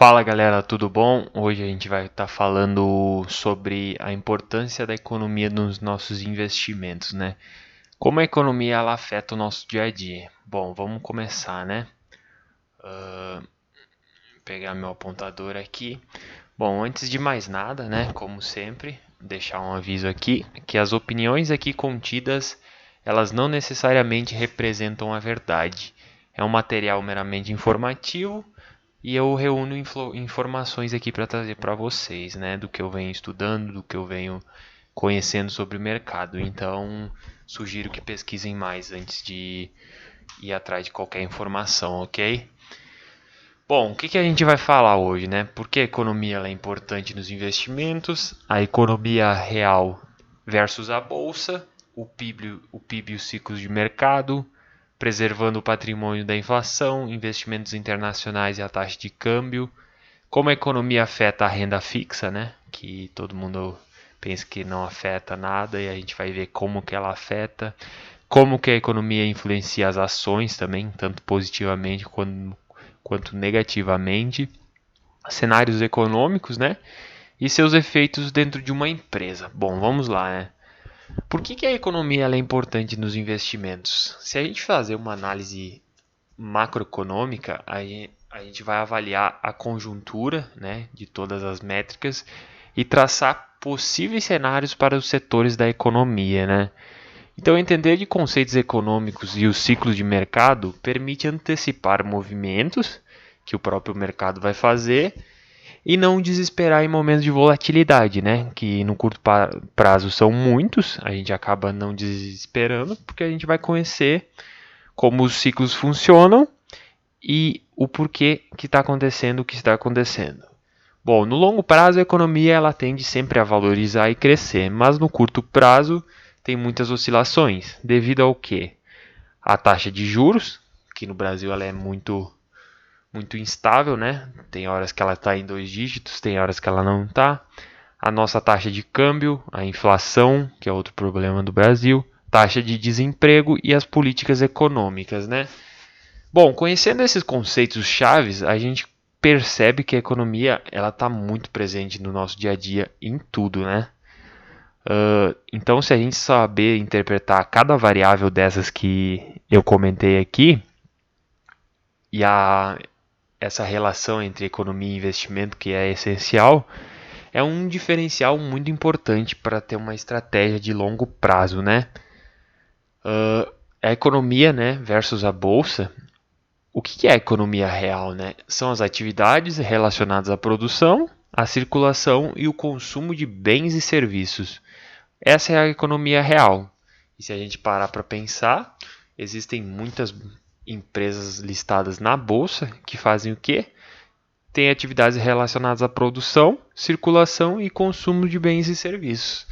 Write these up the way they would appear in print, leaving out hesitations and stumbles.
Fala galera, tudo bom? Hoje a gente vai estar falando sobre a importância da economia nos nossos investimentos, né? Como a economia ela afeta o nosso dia a dia? Bom, vamos começar, né? Pegar meu apontador aqui. Bom, antes de mais nada, né? Como sempre, deixar um aviso aqui que as opiniões aqui contidas elas não necessariamente representam a verdade. É um material meramente informativo e eu reúno informações aqui para trazer para vocês, né, do que eu venho estudando, do que eu venho conhecendo sobre o mercado. Então, sugiro que pesquisem mais antes de ir atrás de qualquer informação, ok? Bom, o que a gente vai falar hoje, né? Por que a economia ela é importante nos investimentos, a economia real versus a bolsa, o PIB e os ciclos de mercado, preservando o patrimônio da inflação, investimentos internacionais e a taxa de câmbio, como a economia afeta a renda fixa, né? Que todo mundo pensa que não afeta nada e a gente vai ver como que ela afeta, como que a economia influencia as ações também, tanto positivamente quanto negativamente, cenários econômicos, né? E seus efeitos dentro de uma empresa. Bom, vamos lá, né? Por que a economia ela é importante nos investimentos? Se a gente fazer uma análise macroeconômica, a gente vai avaliar a conjuntura, né, de todas as métricas e traçar possíveis cenários para os setores da economia, né? Então, entender de conceitos econômicos e os ciclos de mercado permite antecipar movimentos que o próprio mercado vai fazer e não desesperar em momentos de volatilidade, né? Que no curto prazo são muitos, a gente acaba não desesperando porque a gente vai conhecer como os ciclos funcionam e o porquê que está acontecendo o que está acontecendo. Bom, no longo prazo a economia ela tende sempre a valorizar e crescer, mas no curto prazo tem muitas oscilações, devido ao quê? A taxa de juros, que no Brasil ela é muito instável, né? Tem horas que ela está em 2 dígitos, tem horas que ela não está. A nossa taxa de câmbio, a inflação, que é outro problema do Brasil, taxa de desemprego e as políticas econômicas, né? Bom, conhecendo esses conceitos chaves, a gente percebe que a economia ela está muito presente no nosso dia a dia em tudo, né? Então, se a gente saber interpretar cada variável dessas que eu comentei aqui e essa relação entre economia e investimento que é essencial, é um diferencial muito importante para ter uma estratégia de longo prazo, né? A economia, né, versus a bolsa. O que é a economia real, né? São as atividades relacionadas à produção, à circulação e o consumo de bens e serviços. Essa é a economia real. E se a gente parar para pensar, existem muitas empresas listadas na bolsa que fazem o quê? Tem atividades relacionadas à produção, circulação e consumo de bens e serviços.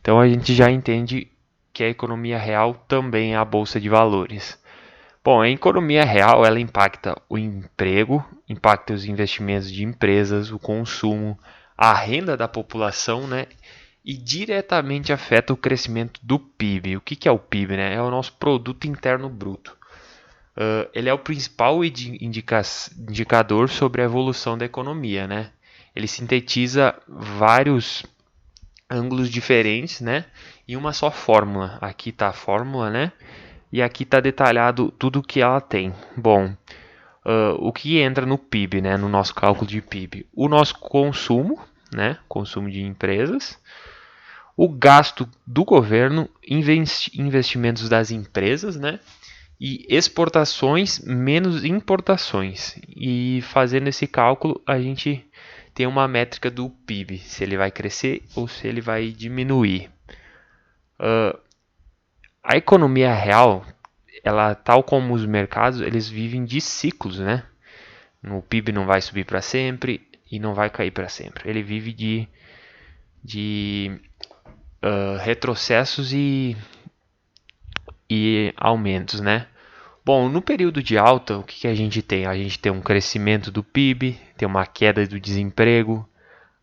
Então a gente já entende que a economia real também é a bolsa de valores. Bom, a economia real ela impacta o emprego, impacta os investimentos de empresas, o consumo, a renda da população, né? E diretamente afeta o crescimento do PIB. O que é o PIB, né? É o nosso produto interno bruto. Ele é o principal indicador sobre a evolução da economia, né? Ele sintetiza vários ângulos diferentes, né? Em uma só fórmula. Aqui está a fórmula, né? E aqui está detalhado tudo o que ela tem. Bom, o que entra no PIB, né? No nosso cálculo de PIB? O nosso consumo, né? Consumo de empresas. O gasto do governo, investimentos das empresas, né? E exportações menos importações. E fazendo esse cálculo, a gente tem uma métrica do PIB, se ele vai crescer ou se ele vai diminuir. A economia real, ela tal como os mercados, eles vivem de ciclos, né? O PIB não vai subir para sempre e não vai cair para sempre. Ele vive de retrocessos e aumentos, né? Bom, no período de alta, o que a gente tem? A gente tem um crescimento do PIB, tem uma queda do desemprego,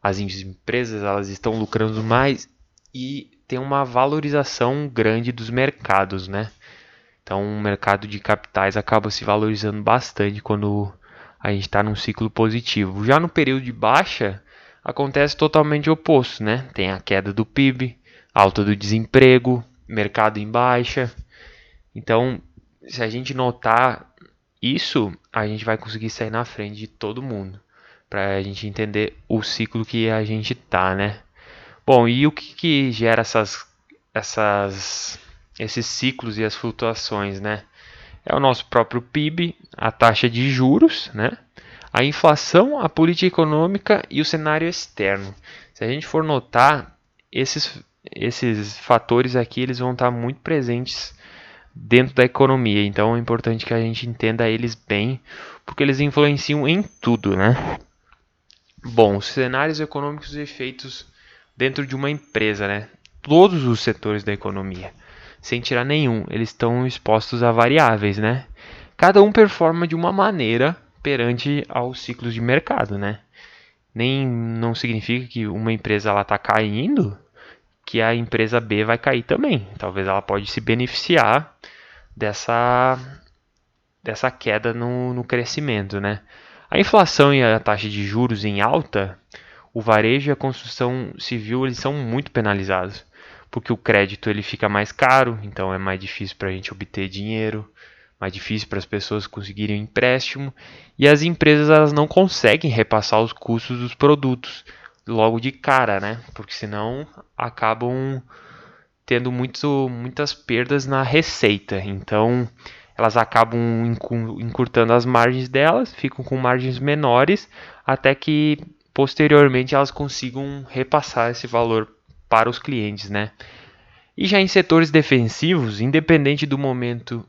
as empresas elas estão lucrando mais e tem uma valorização grande dos mercados, né? Então, o mercado de capitais acaba se valorizando bastante quando a gente está num ciclo positivo. Já no período de baixa, acontece totalmente o oposto, né? Tem a queda do PIB, alta do desemprego, mercado em baixa. Então, se a gente notar isso, a gente vai conseguir sair na frente de todo mundo, para a gente entender o ciclo que a gente tá, né? Bom, e o que gera esses ciclos e as flutuações, né? É o nosso próprio PIB, a taxa de juros, né? A inflação, a política econômica e o cenário externo. Se a gente for notar, esses fatores aqui eles vão estar muito presentes dentro da economia. Então é importante que a gente entenda eles bem, porque eles influenciam em tudo, né? Bom, os cenários econômicos e efeitos dentro de uma empresa, né? Todos os setores da economia, sem tirar nenhum, eles estão expostos a variáveis, né? Cada um performa de uma maneira perante aos ciclos de mercado, né? Nem não significa que uma empresa ela está caindo, que a empresa B vai cair também. Talvez ela pode se beneficiar dessa queda no crescimento, né? A inflação e a taxa de juros em alta, o varejo e a construção civil eles são muito penalizados, porque o crédito ele fica mais caro, então é mais difícil para a gente obter dinheiro, mais difícil para as pessoas conseguirem um empréstimo, e as empresas elas não conseguem repassar os custos dos produtos logo de cara, né? Porque senão acabam tendo muitas perdas na receita. Então, elas acabam encurtando as margens delas, ficam com margens menores, até que posteriormente elas consigam repassar esse valor para os clientes, né? E já em setores defensivos, independente do momento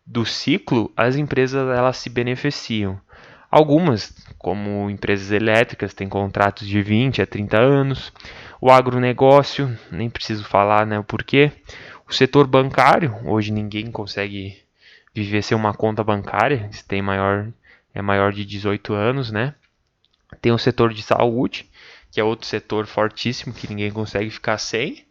do ciclo, as empresas elas se beneficiam. Algumas, como empresas elétricas, têm contratos de 20 a 30 anos. O agronegócio, nem preciso falar, né, o porquê. O setor bancário, hoje ninguém consegue viver sem uma conta bancária, se tem é maior de 18 anos, né? Tem o setor de saúde, que é outro setor fortíssimo que ninguém consegue ficar sem.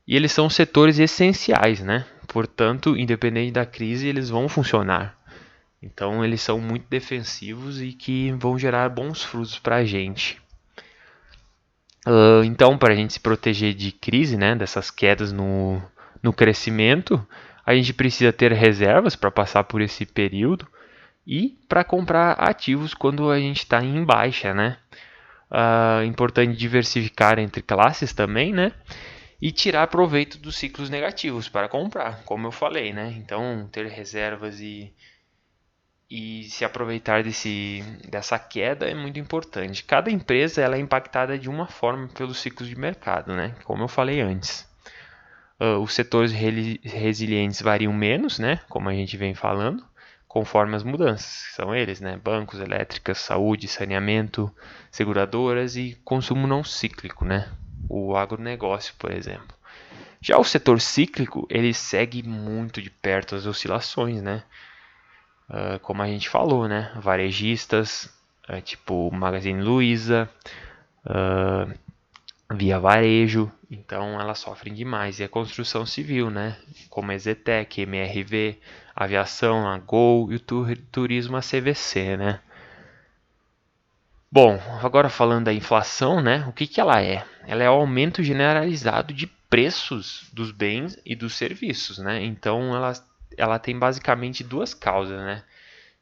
E eles são setores essenciais, né? Portanto, independente da crise, eles vão funcionar. Então, eles são muito defensivos e que vão gerar bons frutos para a gente. Então, para a gente se proteger de crise, né, dessas quedas no crescimento, a gente precisa ter reservas para passar por esse período e para comprar ativos quando a gente está em baixa, né? Importante diversificar entre classes também, né? E tirar proveito dos ciclos negativos para comprar, como eu falei, né? Então, ter reservas e se aproveitar dessa queda é muito importante. Cada empresa ela é impactada de uma forma pelos ciclos de mercado, né? Como eu falei antes. Os setores resilientes variam menos, né? Como a gente vem falando, conforme as mudanças, que são eles, né? Bancos, elétricas, saúde, saneamento, seguradoras e consumo não cíclico, né? O agronegócio, por exemplo. Já o setor cíclico, ele segue muito de perto as oscilações, né? Como a gente falou, né? Varejistas, tipo Magazine Luiza, Via Varejo, então elas sofrem demais. E a construção civil, né? Como a EZTEC, MRV, Aviação, a Gol e o Turismo a CVC, né? Bom, agora falando da inflação, né? O que ela é? Ela é o aumento generalizado de preços dos bens e dos serviços, né? Então ela tem basicamente duas causas, né?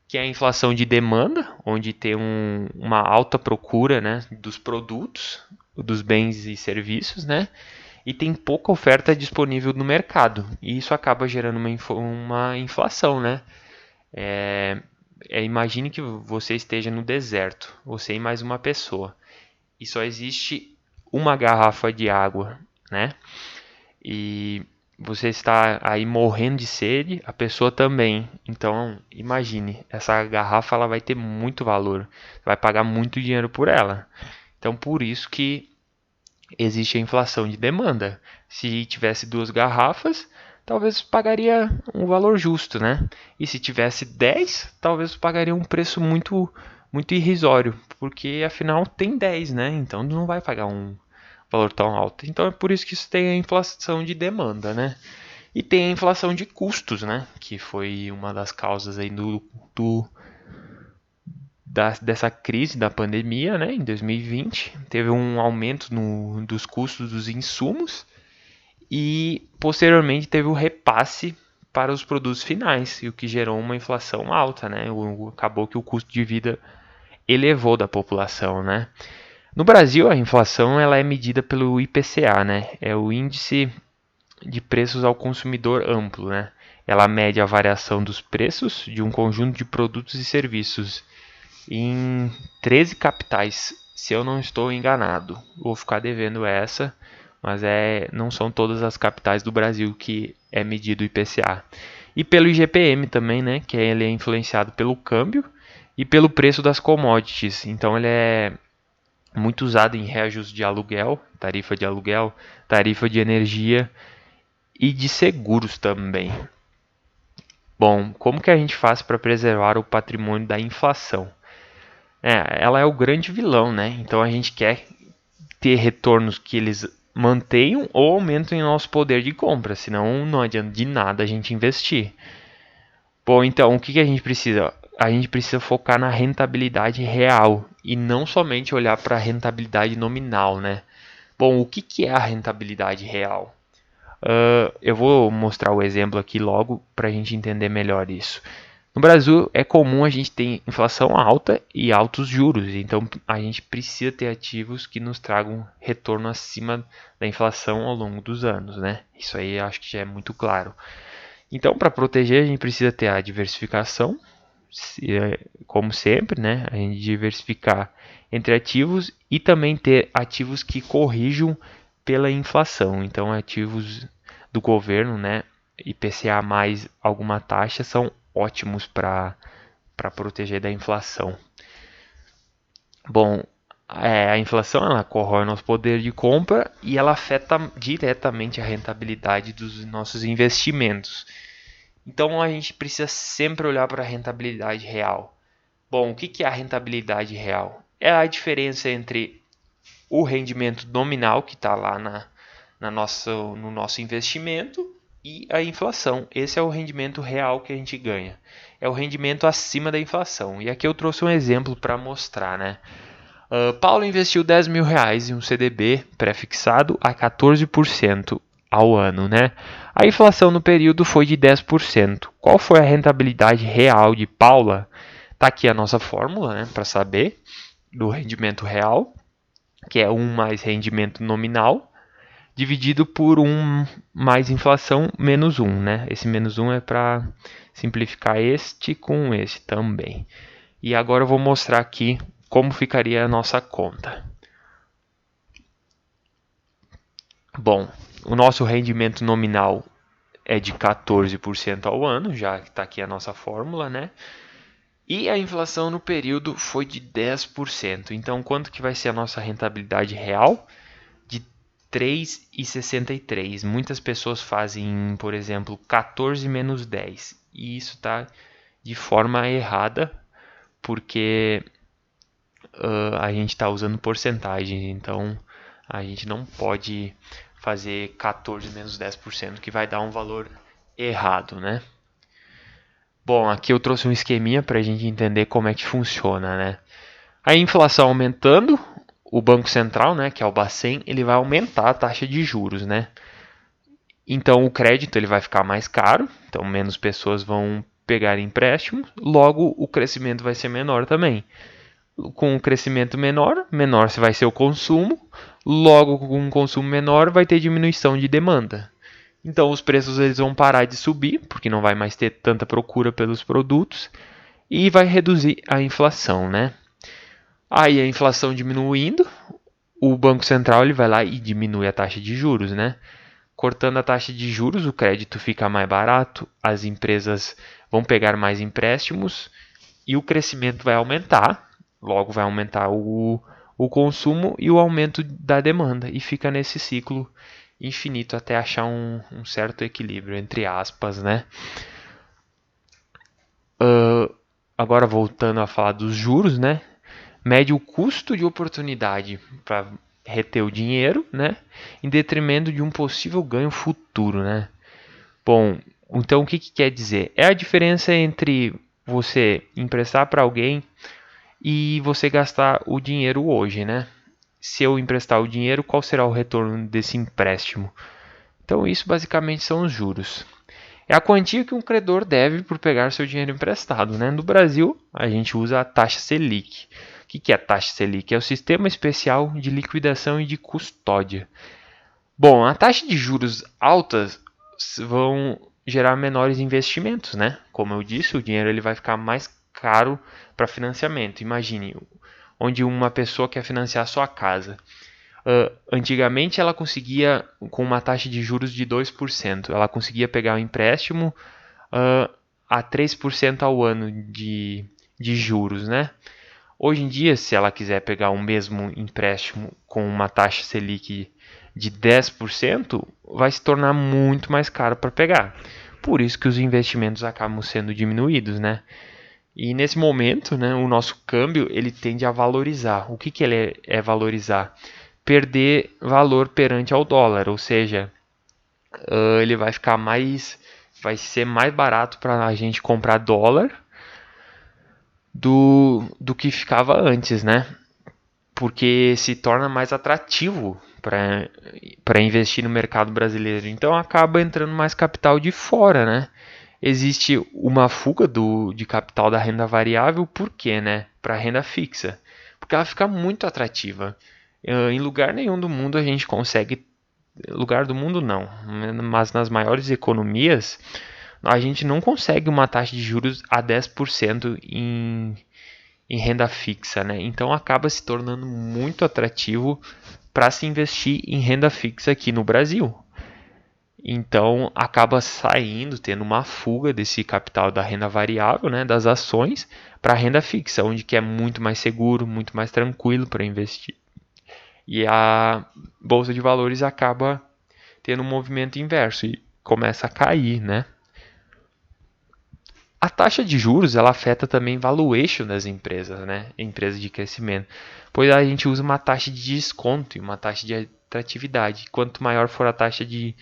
Que é a inflação de demanda, onde tem uma alta procura, né, dos produtos, dos bens e serviços, né? E tem pouca oferta disponível no mercado. E isso acaba gerando uma inflação, né? Imagine que você esteja no deserto, você e mais uma pessoa, e só existe uma garrafa de água, né? E você está aí morrendo de sede, a pessoa também. Então, imagine, essa garrafa ela vai ter muito valor, vai pagar muito dinheiro por ela. Então, por isso que existe a inflação de demanda. Se tivesse duas garrafas, talvez pagaria um valor justo, né? E se tivesse 10, talvez pagaria um preço muito irrisório, porque afinal tem 10, né? Então não vai pagar um valor tão alto. Então é por isso que isso tem a inflação de demanda, né? E tem a inflação de custos, né? Que foi uma das causas aí dessa crise da pandemia, né, em 2020, teve um aumento dos custos dos insumos e posteriormente teve o repasse para os produtos finais, e o que gerou uma inflação alta, né? Acabou que o custo de vida elevou da população, né? No Brasil, a inflação ela é medida pelo IPCA, né? É o Índice de Preços ao Consumidor Amplo, né? Ela mede a variação dos preços de um conjunto de produtos e serviços em 13 capitais, se eu não estou enganado. Vou ficar devendo essa, mas não são todas as capitais do Brasil que é medido o IPCA. E pelo IGPM também, né, que ele é influenciado pelo câmbio e pelo preço das commodities. Então ele é muito usado em reajuste de aluguel, tarifa de energia e de seguros também. Bom, como que a gente faz para preservar o patrimônio da inflação? Ela é o grande vilão, né? Então a gente quer ter retornos que eles mantenham ou aumentem o nosso poder de compra, senão não adianta de nada a gente investir. Bom, então o que a gente precisa? A gente precisa focar na rentabilidade real e não somente olhar para a rentabilidade nominal, né? Bom, o que é a rentabilidade real? Eu vou mostrar o exemplo aqui logo para a gente entender melhor isso. No Brasil é comum a gente ter inflação alta e altos juros, então a gente precisa ter ativos que nos tragam retorno acima da inflação ao longo dos anos, né? Isso aí acho que já é muito claro. Então, para proteger, a gente precisa ter a diversificação, como sempre, né? A gente diversificar entre ativos e também ter ativos que corrijam pela inflação. Então, ativos do governo, né? IPCA mais alguma taxa são ótimos para proteger da inflação. Bom, a inflação ela corrói nosso poder de compra e ela afeta diretamente a rentabilidade dos nossos investimentos. Então a gente precisa sempre olhar para a rentabilidade real. Bom, o que é a rentabilidade real? É a diferença entre o rendimento nominal que está lá no nosso investimento e a inflação. Esse é o rendimento real que a gente ganha. É o rendimento acima da inflação. E aqui eu trouxe um exemplo para mostrar, né? Paulo investiu R$10.000 em um CDB pré-fixado a 14% ao ano, né? A inflação no período foi de 10%. Qual foi a rentabilidade real de Paula? Tá aqui a nossa fórmula, né, para saber do rendimento real, que é 1 mais rendimento nominal, dividido por 1 mais inflação menos 1, né? Esse menos 1 é para simplificar este com esse também. E agora eu vou mostrar aqui como ficaria a nossa conta. Bom, o nosso rendimento nominal é de 14% ao ano, já que está aqui a nossa fórmula, né? E a inflação no período foi de 10%. Então, quanto que vai ser a nossa rentabilidade real? De 3,63. Muitas pessoas fazem, por exemplo, 14 menos 10. E isso está de forma errada, porque a gente está usando porcentagem. Então, a gente não pode fazer 14 menos 10%, que vai dar um valor errado, né? Bom, aqui eu trouxe um esqueminha para a gente entender como é que funciona, né? A inflação aumentando, o Banco Central, né, que é o Bacen, ele vai aumentar a taxa de juros, né? Então o crédito ele vai ficar mais caro, então menos pessoas vão pegar empréstimos, logo o crescimento vai ser menor também. Com um crescimento menor, menor vai ser o consumo, logo com um consumo menor vai ter diminuição de demanda. Então os preços eles vão parar de subir, porque não vai mais ter tanta procura pelos produtos, e vai reduzir a inflação, né? Aí a inflação diminuindo, o Banco Central ele vai lá e diminui a taxa de juros, né? Cortando a taxa de juros, o crédito fica mais barato, as empresas vão pegar mais empréstimos e o crescimento vai aumentar, logo vai aumentar o consumo e o aumento da demanda, e fica nesse ciclo infinito até achar um certo equilíbrio, entre aspas, né? Agora voltando a falar dos juros, né? Mede o custo de oportunidade para reter o dinheiro, né? Em detrimento de um possível ganho futuro, né? Bom, então o que quer dizer? É a diferença entre você emprestar para alguém e você gastar o dinheiro hoje, né? Se eu emprestar o dinheiro, qual será o retorno desse empréstimo? Então, isso basicamente são os juros. É a quantia que um credor deve por pegar seu dinheiro emprestado, né? No Brasil, a gente usa a taxa Selic. O que é a taxa Selic? É o Sistema Especial de Liquidação e de Custódia. Bom, a taxa de juros altas vão gerar menores investimentos, né? Como eu disse, o dinheiro ele vai ficar mais caro para financiamento. Imagine, onde uma pessoa quer financiar sua casa. Antigamente ela conseguia, com uma taxa de juros de 2%, ela conseguia pegar um empréstimo a 3% ao ano de juros, né? Hoje em dia, se ela quiser pegar o mesmo empréstimo com uma taxa Selic de 10%, vai se tornar muito mais caro para pegar. Por isso que os investimentos acabam sendo diminuídos, né? E nesse momento, né, o nosso câmbio ele tende a valorizar. O que ele é valorizar? Perder valor perante ao dólar, ou seja, ele vai ser mais barato para a gente comprar dólar do que ficava antes, né? Porque se torna mais atrativo para investir no mercado brasileiro. Então acaba entrando mais capital de fora, né? Existe uma fuga de capital da renda variável, por quê, né? Para a renda fixa. Porque ela fica muito atrativa. Em lugar nenhum do mundo a gente consegue. Lugar do mundo não, mas nas maiores economias a gente não consegue uma taxa de juros a 10% em renda fixa, né? Então acaba se tornando muito atrativo para se investir em renda fixa aqui no Brasil. Então acaba saindo, tendo uma fuga desse capital da renda variável, né, das ações, para a renda fixa, onde que é muito mais seguro, muito mais tranquilo para investir. E a bolsa de valores acaba tendo um movimento inverso e começa a cair, né? A taxa de juros ela afeta também valuation das empresas, né? Empresas de crescimento, pois a gente usa uma taxa de desconto e uma taxa de atratividade. Quanto maior for a taxa de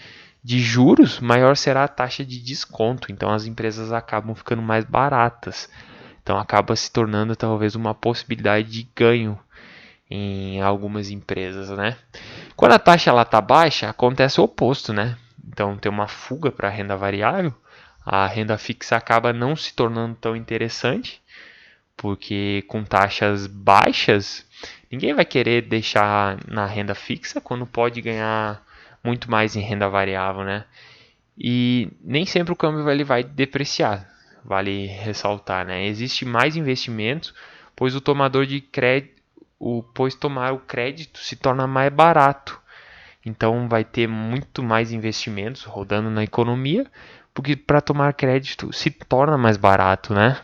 juros, maior será a taxa de desconto. Então as empresas acabam ficando mais baratas. Então acaba se tornando talvez uma possibilidade de ganho em algumas empresas, né? Quando a taxa ela tá baixa, acontece o oposto, né? Então tem uma fuga para a renda variável, a renda fixa acaba não se tornando tão interessante, porque com taxas baixas, ninguém vai querer deixar na renda fixa quando pode ganhar muito mais em renda variável, né? E nem sempre o câmbio ele vai depreciar, vale ressaltar, né? Existe mais investimentos, pois o tomador de crédito, pois tomar o crédito se torna mais barato. Então vai ter muito mais investimentos rodando na economia, porque para tomar crédito se torna mais barato, né?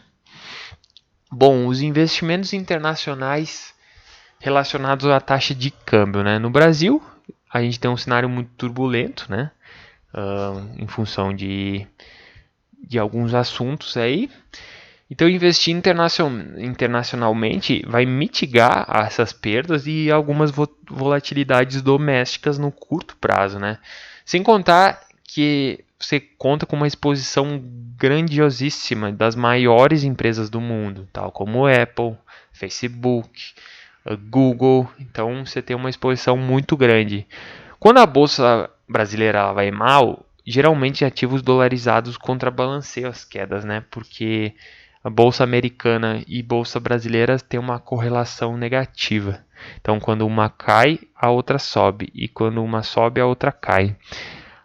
Bom, os investimentos internacionais relacionados à taxa de câmbio, né? No Brasil, a gente tem um cenário muito turbulento, né? Em função de alguns assuntos aí. Então, investir internacionalmente vai mitigar essas perdas e algumas volatilidades domésticas no curto prazo, né? Sem contar que você conta com uma exposição grandiosíssima das maiores empresas do mundo, tal como Apple, Facebook, Google. Então, você tem uma exposição muito grande. Quando a bolsa brasileira vai mal, geralmente ativos dolarizados contrabalanceiam as quedas, né? Porque a bolsa americana e bolsa brasileira têm uma correlação negativa. Então, quando uma cai, a outra sobe, e quando uma sobe, a outra cai.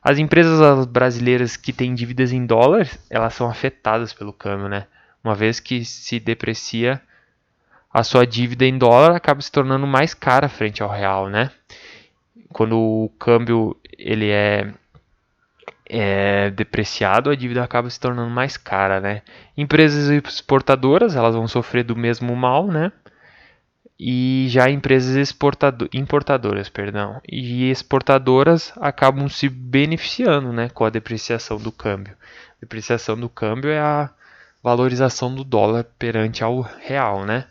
As empresas brasileiras que têm dívidas em dólares, elas são afetadas pelo câmbio, né? Uma vez que se deprecia a sua dívida em dólar, acaba se tornando mais cara frente ao real, né? Quando o câmbio ele é depreciado, a dívida acaba se tornando mais cara, né? Empresas exportadoras, elas vão sofrer do mesmo mal, né? E já empresas importadoras, perdão, e exportadoras acabam se beneficiando, né, com a depreciação do câmbio. A depreciação do câmbio é a valorização do dólar perante ao real, né?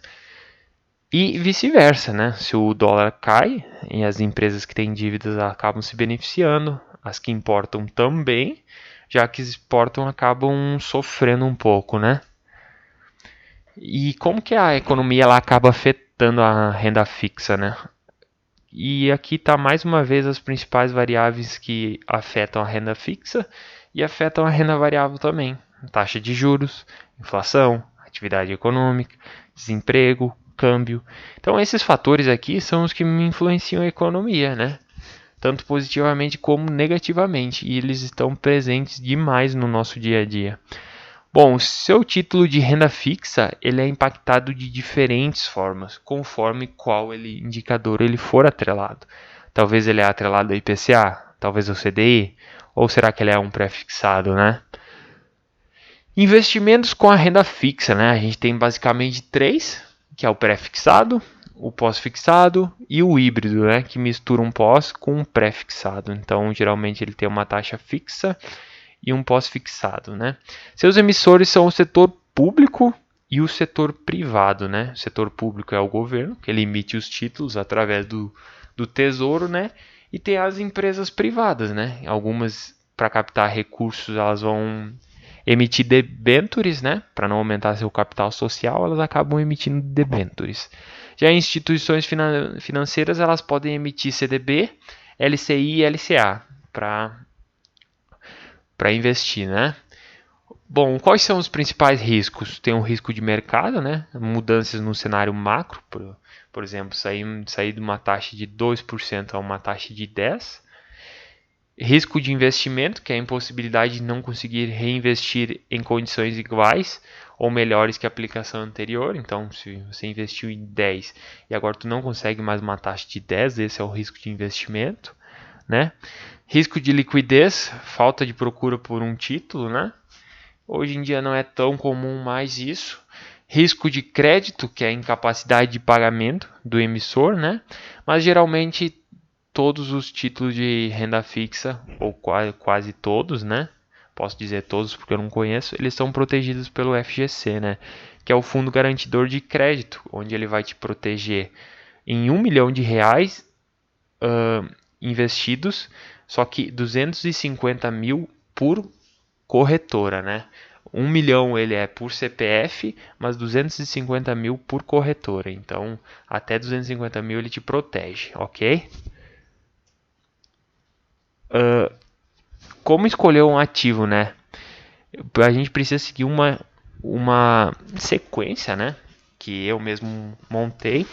E vice-versa, né? Se o dólar cai e as empresas que têm dívidas acabam se beneficiando, as que importam também, já que exportam acabam sofrendo um pouco, né? E como que a economia ela acaba afetando a renda fixa, né? E aqui está mais uma vez as principais variáveis que afetam a renda fixa e afetam a renda variável também. Taxa de juros, inflação, atividade econômica, desemprego, câmbio. Então esses fatores aqui são os que me influenciam a economia, né? Tanto positivamente como negativamente, e eles estão presentes demais no nosso dia a dia. Bom, o seu título de renda fixa ele é impactado de diferentes formas, conforme qual indicador ele for atrelado. Talvez ele é atrelado ao IPCA, talvez ao CDI, ou será que ele é um pré-fixado, né? Investimentos com a renda fixa, né? A gente tem basicamente três, que é o pré-fixado, o pós-fixado e o híbrido, né? Que mistura um pós com um pré-fixado. Então, geralmente ele tem uma taxa fixa e um pós-fixado, né? Seus emissores são o setor público e o setor privado, né? O setor público é o governo, que ele emite os títulos através do Tesouro, né? E tem as empresas privadas, né? Algumas, para captar recursos, elas vão emitir debêntures, né? Para não aumentar seu capital social, elas acabam emitindo debêntures. Já instituições financeiras, elas podem emitir CDB, LCI e LCA para investir, né? Bom, quais são os principais riscos? Tem o risco de mercado, né? Mudanças no cenário macro, por exemplo, sair de uma taxa de 2% a uma taxa de 10%. Risco de investimento, que é a impossibilidade de não conseguir reinvestir em condições iguais ou melhores que a aplicação anterior. Então, se você investiu em 10 e agora tu não consegue mais uma taxa de 10, esse é o risco de investimento, né? Risco de liquidez, falta de procura por um título, né? Hoje em dia não é tão comum mais isso. Risco de crédito, que é a incapacidade de pagamento do emissor, né? Mas geralmente todos os títulos de renda fixa, ou quase todos, né? Posso dizer todos porque eu não conheço, eles são protegidos pelo FGC, né? Que é o Fundo Garantidor de Crédito, onde ele vai te proteger em R$ 1 milhão investidos, só que 250 mil por corretora, né? 1 milhão ele é por CPF, mas 250 mil por corretora. Então, até 250 mil ele te protege, ok? Como escolher um ativo, né? A gente precisa seguir uma sequência, né? Que eu mesmo montei.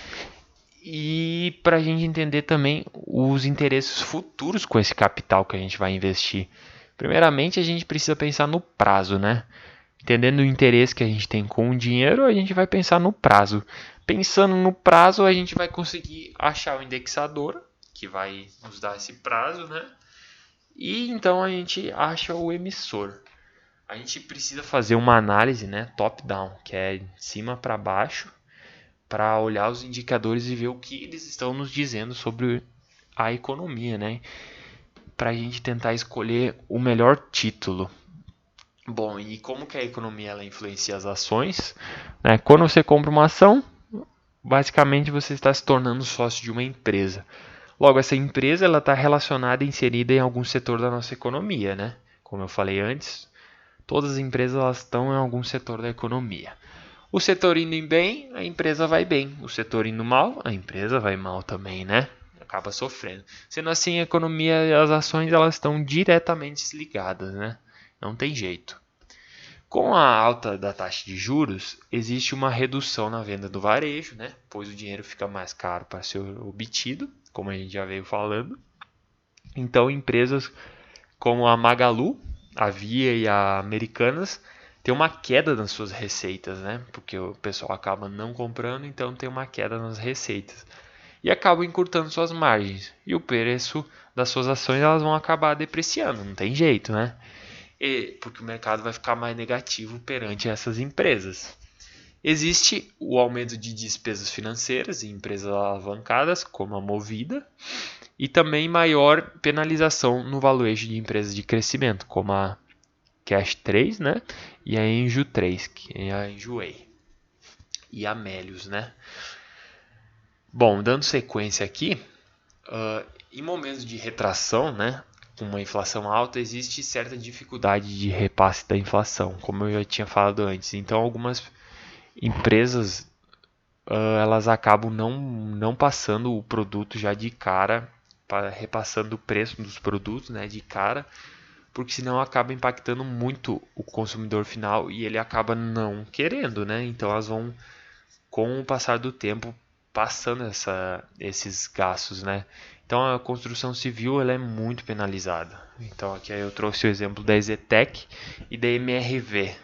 E para a gente entender também os interesses futuros com esse capital que a gente vai investir. Primeiramente, a gente precisa pensar no prazo, né? Entendendo o interesse que a gente tem com o dinheiro, a gente vai pensar no prazo. Pensando no prazo, a gente vai conseguir achar o indexador, que vai nos dar esse prazo, né? E então a gente acha o emissor. A gente precisa fazer uma análise, né, top-down, que é de cima para baixo, para olhar os indicadores e ver o que eles estão nos dizendo sobre a economia, né? Para a gente tentar escolher o melhor título. Bom, e como que a economia ela influencia as ações? Né? Quando você compra uma ação, basicamente você está se tornando sócio de uma empresa. Logo, essa empresa ela está relacionada e inserida em algum setor da nossa economia, né? Como eu falei antes, todas as empresas elas estão em algum setor da economia. O setor indo bem, a empresa vai bem. O setor indo mal, a empresa vai mal também, né? Acaba sofrendo. Sendo assim, a economia e as ações elas estão diretamente ligadas, né? Não tem jeito. Com a alta da taxa de juros, existe uma redução na venda do varejo, né? Pois o dinheiro fica mais caro para ser obtido, como a gente já veio falando. Então, empresas como a Magalu, a Via e a Americanas têm uma queda nas suas receitas, né? Porque o pessoal acaba não comprando, então tem uma queda nas receitas. E acabam encurtando suas margens. E o preço das suas ações elas vão acabar depreciando, não tem jeito, né? Porque o mercado vai ficar mais negativo perante essas empresas. Existe o aumento de despesas financeiras em empresas alavancadas, como a Movida, e também maior penalização no valuation de empresas de crescimento, como a Cash 3, né? E a Enju 3, que é a Enjoei. E a Melius, né? Bom, dando sequência aqui, em momentos de retração, né? Com uma inflação alta, existe certa dificuldade de repasse da inflação, como eu já tinha falado antes. Então, algumas empresas elas acabam não passando o produto já de cara, repassando o preço dos produtos, né, de cara, porque senão acaba impactando muito o consumidor final e ele acaba não querendo, né? Então elas vão, com o passar do tempo, passando esses gastos, né? Então a construção civil ela é muito penalizada. Então aqui eu trouxe o exemplo da EZTEC e da MRV.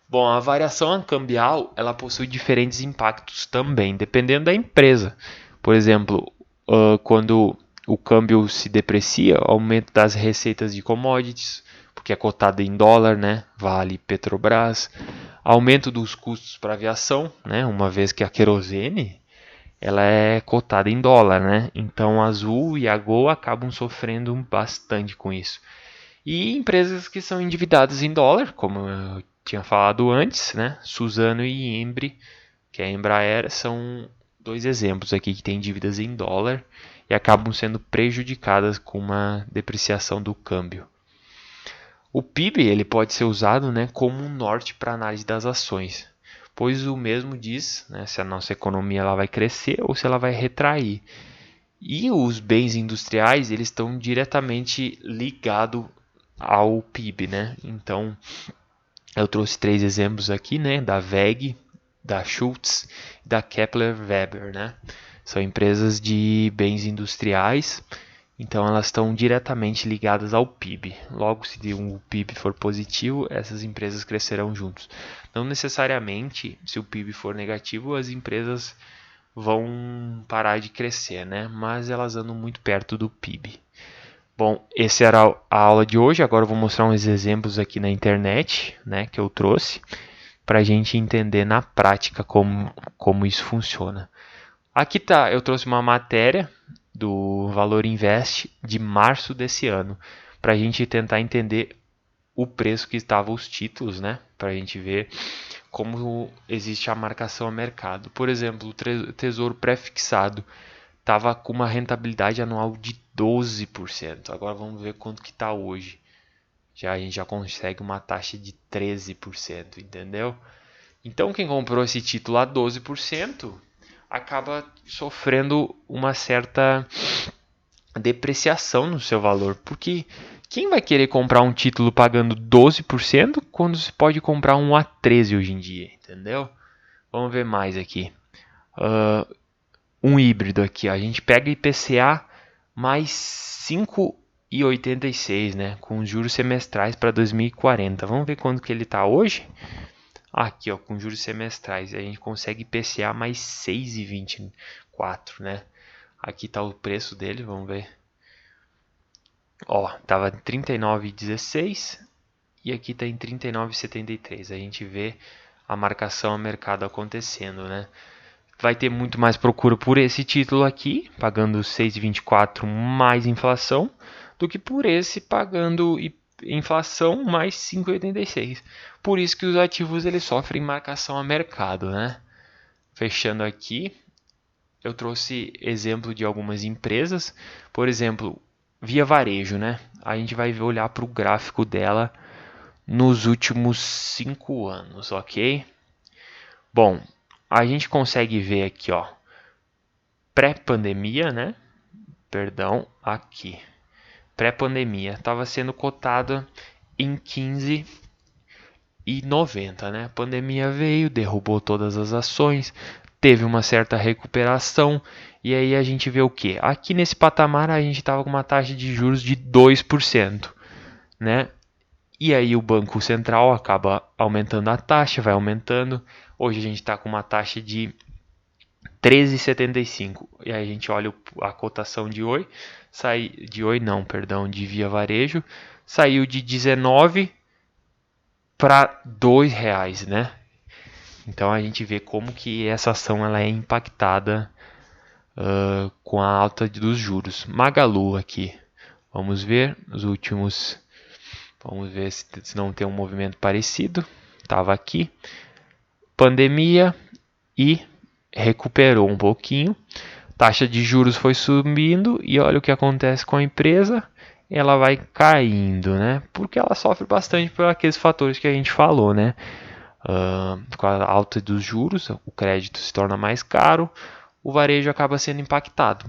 Bom, a variação cambial ela possui diferentes impactos também, dependendo da empresa. Por exemplo, quando o câmbio se deprecia, aumento das receitas de commodities, porque é cotada em dólar, né? Vale Petrobras, aumento dos custos para aviação, né? Uma vez que a querosene ela é cotada em dólar, né? Então a Azul e a Gol acabam sofrendo bastante com isso. E empresas que são endividadas em dólar, como eu tinha falado antes, né? Suzano e Embry, que é a Embraer, são dois exemplos aqui que têm dívidas em dólar e acabam sendo prejudicadas com uma depreciação do câmbio. O PIB ele pode ser usado, né, como um norte para análise das ações, pois o mesmo diz, né, se a nossa economia ela vai crescer ou se ela vai retrair. E os bens industriais eles estão diretamente ligados ao PIB, né? Então eu trouxe 3 exemplos aqui, né, da WEG, da Schultz e da Kepler Weber, né? São empresas de bens industriais, então elas estão diretamente ligadas ao PIB. Logo, se o PIB for positivo, essas empresas crescerão juntos. Não necessariamente, se o PIB for negativo, as empresas vão parar de crescer, né? Mas elas andam muito perto do PIB. Bom, essa era a aula de hoje. Agora eu vou mostrar uns exemplos aqui na internet, né, que eu trouxe, para a gente entender na prática como isso funciona. Aqui tá, eu trouxe uma matéria do Valor Invest de março desse ano, para a gente tentar entender o preço que estavam os títulos, né, para a gente ver como existe a marcação a mercado. Por exemplo, o Tesouro Pré-fixado estava com uma rentabilidade anual de 12%. Agora vamos ver quanto que está hoje. A gente já consegue uma taxa de 13%, entendeu? Então quem comprou esse título a 12% acaba sofrendo uma certa depreciação no seu valor, porque quem vai querer comprar um título pagando 12% quando se pode comprar um a 13% hoje em dia, entendeu? Vamos ver mais aqui. Um híbrido aqui, ó. A gente pega IPCA mais 5,86, né, com juros semestrais para 2040. Vamos ver quanto que ele está hoje? Aqui, ó, com juros semestrais, a gente consegue IPCA mais 6,24, né? Aqui está o preço dele, vamos ver. Ó, tava em 39,16 e aqui está em 39,73. A gente vê a marcação a mercado acontecendo, né? Vai ter muito mais procura por esse título aqui, pagando 6,24 mais inflação, do que por esse pagando inflação mais 5,86. Por isso que os ativos eles sofrem marcação a mercado, né? Fechando aqui, eu trouxe exemplo de algumas empresas, por exemplo, Via Varejo, né? A gente vai olhar para o gráfico dela nos últimos 5 anos, ok? Bom, a gente consegue ver aqui, ó, pré-pandemia, né? Perdão, aqui. Pré-pandemia, estava sendo cotada em 15,90, né? A pandemia veio, derrubou todas as ações, teve uma certa recuperação e aí a gente vê o que? Aqui nesse patamar a gente estava com uma taxa de juros de 2%, né? E aí o Banco Central acaba aumentando a taxa, vai aumentando. Hoje a gente está com uma taxa de 13,75. E aí a gente olha a cotação de Oi, de Via Varejo, saiu de 19 para R$ 2, né? Então a gente vê como que essa ação ela é impactada com a alta dos juros. Magalu aqui, vamos ver os últimos, vamos ver se não tem um movimento parecido. Estava aqui, pandemia e recuperou um pouquinho. Taxa de juros foi subindo e olha o que acontece com a empresa, ela vai caindo, né? Porque ela sofre bastante por aqueles fatores que a gente falou, né? Com a alta dos juros, o crédito se torna mais caro, o varejo acaba sendo impactado,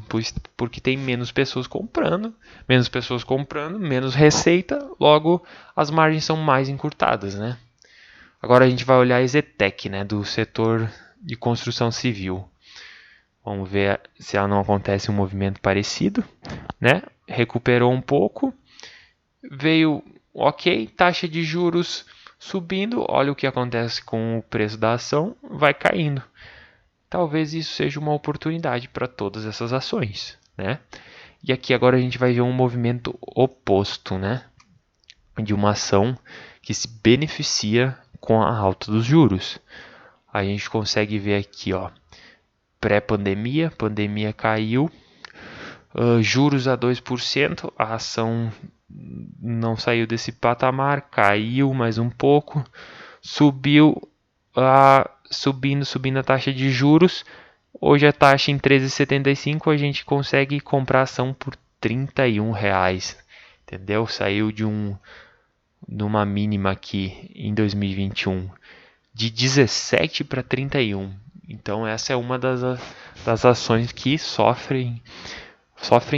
porque tem menos pessoas comprando, menos receita, logo as margens são mais encurtadas, né? Agora a gente vai olhar a EZTEC, né, do setor de construção civil. Vamos ver se ela não acontece um movimento parecido, né? Recuperou um pouco, veio ok, taxa de juros subindo, olha o que acontece com o preço da ação, vai caindo. Talvez isso seja uma oportunidade para todas essas ações, né? E aqui agora a gente vai ver um movimento oposto, né? De uma ação que se beneficia com a alta dos juros. A gente consegue ver aqui, ó, pré-pandemia, pandemia caiu, juros a 2%, a ação não saiu desse patamar, caiu mais um pouco, subiu, subindo a taxa de juros. Hoje a taxa em 13,75 a gente consegue comprar ação por R$ 31, entendeu? Saiu de uma mínima aqui em 2021 de 17 para 31. Então essa é uma das ações que sofrem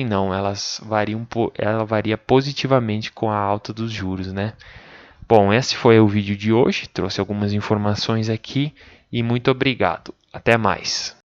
não, ela varia positivamente com a alta dos juros, né? Bom, esse foi o vídeo de hoje, trouxe algumas informações aqui e muito obrigado. Até mais.